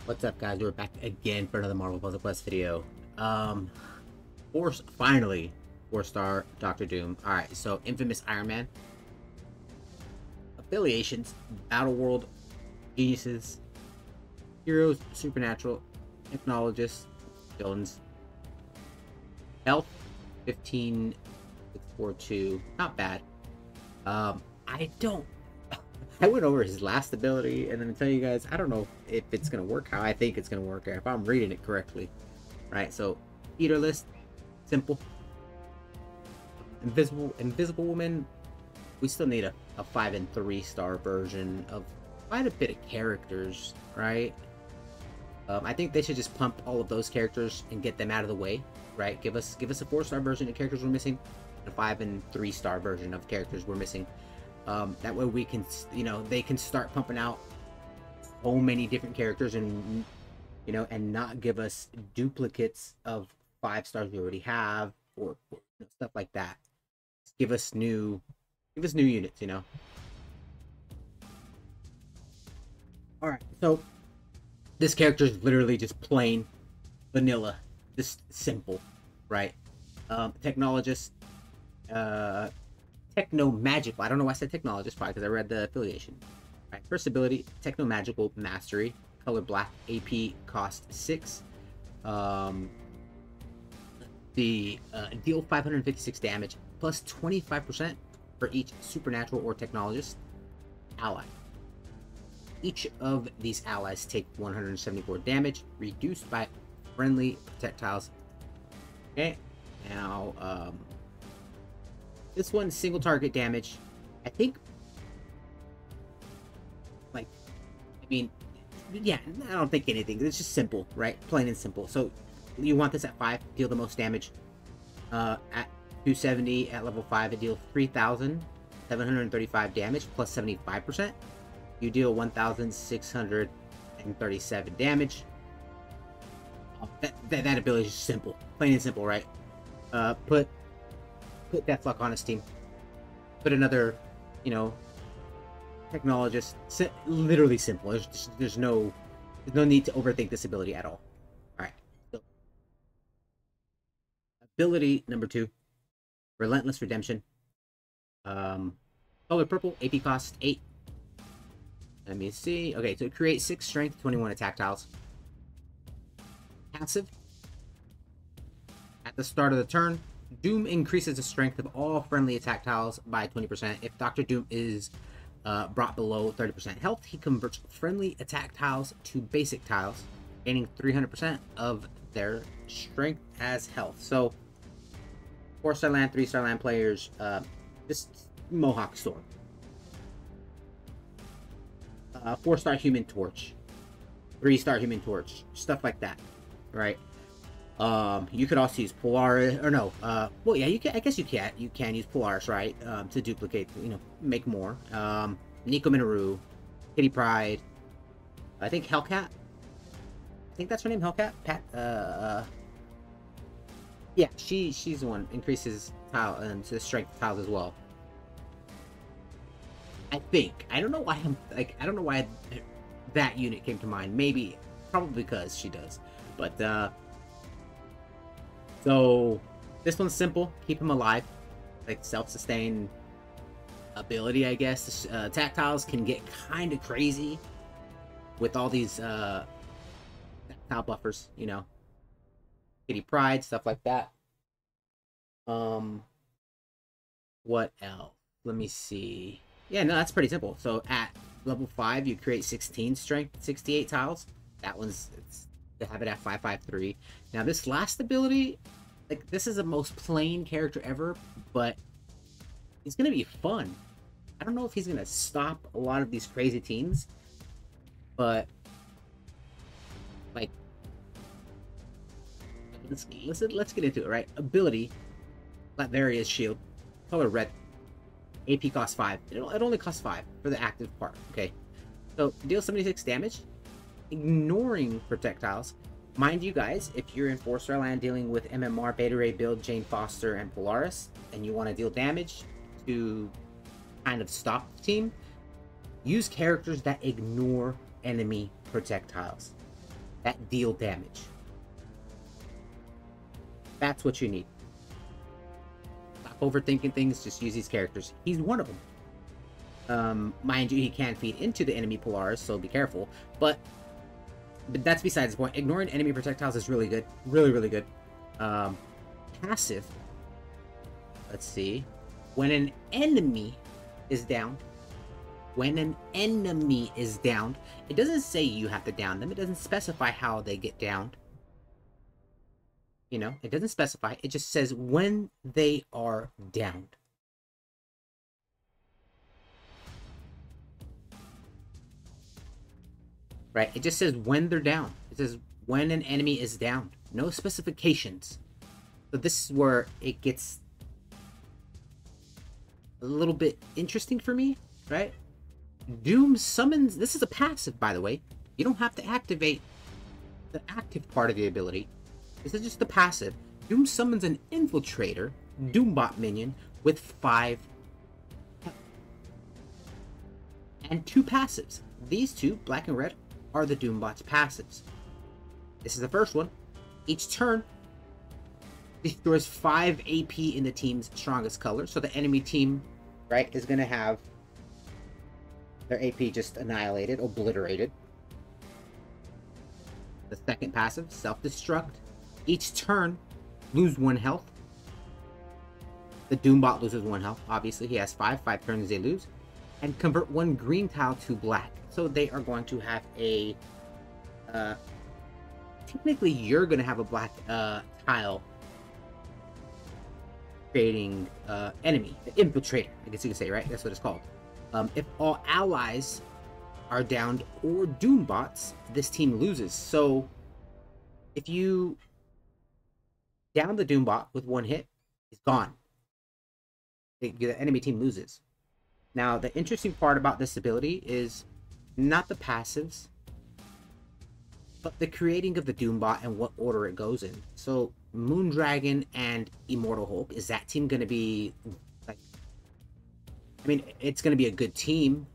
What's up, guys? We're back again for another Marvel Puzzle Quest video. Finally, 4-star Doctor Doom. Alright, so Infamous Iron Man. Affiliations, Battle World, Geniuses, Heroes, Supernatural, Technologists, Villains. Health, 15,642. Not bad. I went over his last ability, and then tell you guys, I don't know if it's gonna work how I think it's gonna work, or if I'm reading it correctly. Right, so eater list, simple. Invisible Woman. We still need a 5 and 3-star version of quite a bit of characters, right? I think they should just pump all of those characters and get them out of the way, right? Give us a 4-star version of characters we're missing, and a 5 and 3-star version of characters we're missing. That way we can, they can start pumping out so many different characters, and and not give us duplicates of 5 stars we already have, or stuff like that. Just give us new units, All right, so this character is literally just plain vanilla, just simple, right? Technologist, Techno-Magical. I don't know why I said Technologist, probably because I read the affiliation. Right, first ability, Techno-Magical Mastery. Color black, AP cost 6. Deal 556 damage, plus 25% for each Supernatural or Technologist ally. Each of these allies take 174 damage, reduced by friendly projectiles. Okay, now, this one, single target damage. I think, yeah, I don't think anything. It's just simple, right? Plain and simple. So you want this at 5, deal the most damage. At 270 at level 5, it deals 3,735 damage plus 75%. You deal 1,637 damage. That ability is just simple, plain and simple, right? Put Deathlock on his team. Put another, Technologist. Literally simple. There's no need to overthink this ability at all. All right. So, ability number 2, Relentless Redemption. Color purple. AP cost 8. Let me see. Okay, so create 6 strength, 21 attack tiles. Passive. At the start of the turn, Doom increases the strength of all friendly attack tiles by 20%. If Dr. Doom is brought below 30% health, he converts friendly attack tiles to basic tiles, gaining 300% of their strength as health. So, 4-star land, 3-star land players, just Mohawk Sword. 4-star Human Torch, 3-star Human Torch, stuff like that, right? You could also use Polaris, or no, well, yeah, you can, I guess you can use Polaris, right, to duplicate, make more. Nico Minoru, Kitty Pryde, I think Hellcat, I think that's her name, Hellcat, yeah, she's the one, increases tile, and to strength tiles as well. I think, I don't know why I don't know why that unit came to mind, probably because she does, but, so this one's simple. Keep him alive, like self-sustain ability, I guess. Tactiles can get kind of crazy with all these tactile buffers, Kitty Pryde, stuff like that. What else? Let me see. Yeah, no, that's pretty simple. So at level 5, you create 16 strength, 68 tiles. That one's to have it at 553. Now this last ability, this is the most plain character ever, but he's gonna be fun. I don't know if he's gonna stop a lot of these crazy teams, but let's get into it, right? Ability, Latveria's Shield, color red, AP costs 5. It only costs 5 for the active part. Okay, so deal 76 damage, ignoring projectiles. Mind you guys, if you're in 4-star land dealing with MMR, Beta Ray build, Jane Foster, and Polaris, and you want to deal damage to kind of stop the team, use characters that ignore enemy projectiles. that deal damage. That's what you need. Stop overthinking things, just use these characters. He's one of them. Mind you, he can feed into the enemy Polaris, so be careful. But that's besides the point. Ignoring enemy projectiles is really good. Really, really good. Passive. Let's see. When an enemy is down, it doesn't say you have to down them. It doesn't specify how they get downed. You know, it doesn't specify. It just says when they are downed. Right? It just says when they're down. It says when an enemy is downed. No specifications. So this is where it gets a little bit interesting for me, right? Doom summons... This is a passive, by the way. You don't have to activate the active part of the ability. This is just the passive. Doom summons an Infiltrator, Doombot minion, with 5 and 2 passives. These two, black and red, are the Doombot's passives. This is the first one. Each turn, destroys 5 AP in the team's strongest color. So the enemy team, right, is going to have their AP just annihilated, obliterated. The second passive, self-destruct. Each turn, lose 1 health. The Doombot loses 1 health. Obviously, he has 5 turns they lose. And convert 1 green tile to black. So they are going to have a... technically, you're going to have a black tile creating enemy, the Infiltrator, I guess you could say, right? That's what it's called. If all allies are downed or Doombots, this team loses. So if you down the Doombot with 1 hit, he's gone. The enemy team loses. Now, the interesting part about this ability is not the passives, but the creating of the Doombot and what order it goes in. So Moondragon and Immortal Hulk, is that team going to be like... I mean, it's going to be a good team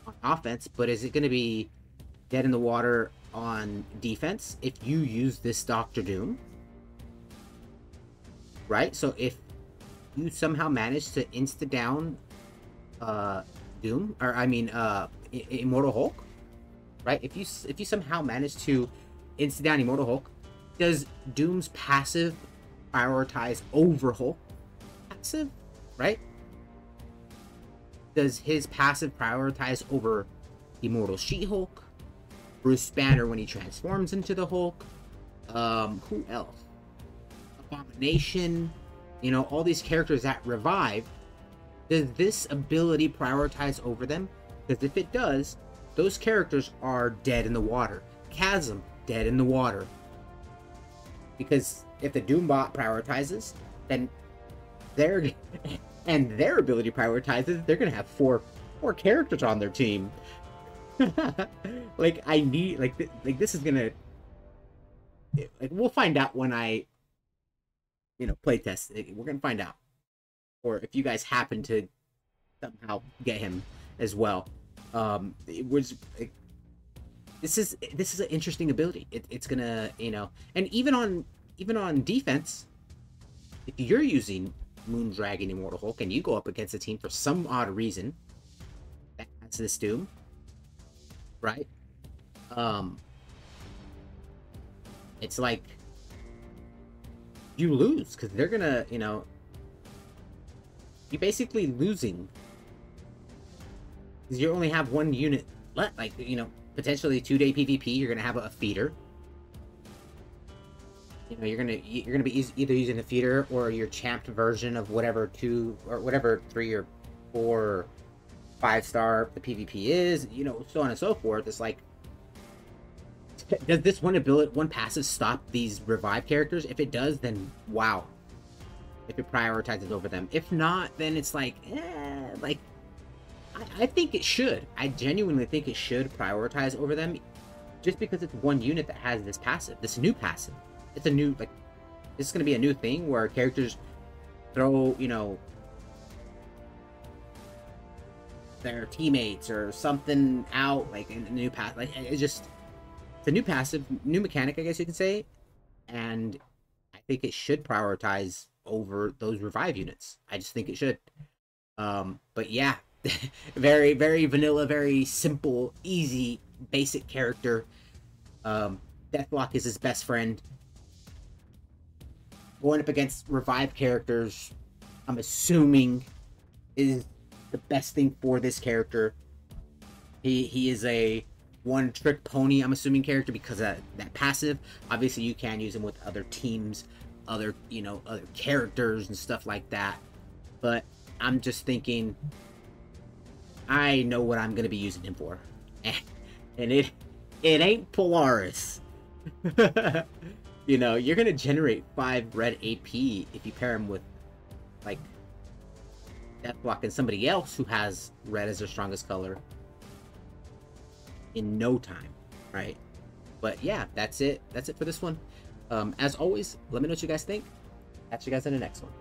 on offense, but is it going to be dead in the water on defense if you use this Dr. Doom? Right? So if you somehow manage to insta-down Doom, or I mean Immortal Hulk, right? If you somehow manage to insta-down Immortal Hulk, does Doom's passive prioritize over Hulk passive, right? Does his passive prioritize over Immortal She-Hulk, Bruce Banner when he transforms into the Hulk? Who else? Abomination, you know, all these characters that revive. Does this ability prioritize over them? Because if it does, those characters are dead in the water. Chasm, dead in the water. Because if the Doombot prioritizes, then their ability prioritizes, they're gonna have four characters on their team. Like, I need, like this is gonna, like, we'll find out when I, you know, play test. We're gonna find out, or if you guys happen to somehow get him as well. It was, this is an interesting ability. It's gonna, you know, and even on defense, if you're using Moondragon Immortal Hulk and you go up against a team for some odd reason that has this Doom, right? It's like you lose because they're gonna, you know, you're basically losing because you only have 1 unit left. Like, you know, potentially 2-day PvP, you're gonna have a feeder. You know, you're gonna be either using a feeder or your champed version of whatever 2 or whatever 3 or 4 or 5-star the PvP is. You know, so on and so forth. It's like, does this one passive stop these revive characters? If it does, then wow. If it prioritizes over them. If not, then it's like, like, I think it should. I genuinely think it should prioritize over them, just because it's 1 unit that has this passive, this new passive. It's a new, like, this is going to be a new thing where characters throw, you know, their teammates or something out, like, in a new path. Like, it's just, It's a new passive, new mechanic, I guess you can say, and I think it should prioritize over those revive units. I just think it should. But yeah, very, very vanilla, very simple, easy, basic character. Deathlock is his best friend. Going up against revive characters, I'm assuming, is the best thing for this character. He is a one-trick pony, I'm assuming, character because of that passive. Obviously, you can use him with other teams, other characters and stuff like that. But I'm just thinking, I know what I'm gonna be using him for, and it ain't Polaris. You know, you're gonna generate 5 red AP if you pair him with like Deathlock and somebody else who has red as their strongest color in no time, right? But yeah, that's it for this one. As always, let me know what you guys think. Catch you guys in the next one.